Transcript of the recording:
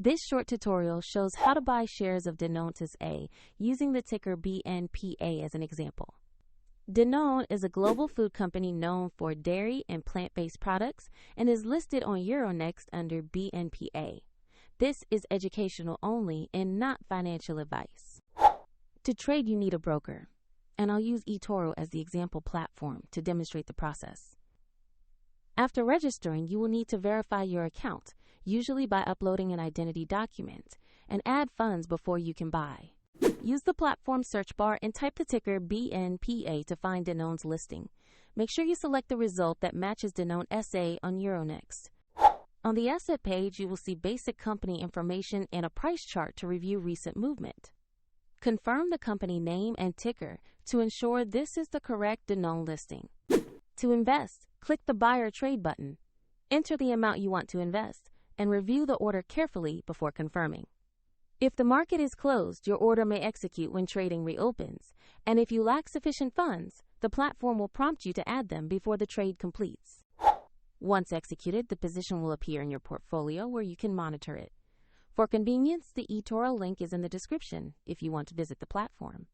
This short tutorial shows how to buy shares of Danone S.A. using the ticker BN.PA as an example. Danone is a global food company known for dairy and plant-based products and is listed on Euronext under BN.PA. This is educational only and not financial advice. To trade, you need a broker, and I'll use eToro as the example platform to demonstrate the process. After registering, you will need to verify your account, usually by uploading an identity document, and add funds before you can buy. Use the platform search bar and type the ticker BN.PA to find Danone's listing. Make sure you select the result that matches Danone S.A. on Euronext. On the asset page, you will see basic company information and a price chart to review recent movement. Confirm the company name and ticker to ensure this is the correct Danone listing. To invest, click the Buy or Trade button. Enter the amount you want to invest and review the order carefully before confirming. If the market is closed, your order may execute when trading reopens, and if you lack sufficient funds, the platform will prompt you to add them before the trade completes. Once executed, the position will appear in your portfolio where you can monitor it. For convenience, the eToro link is in the description if you want to visit the platform.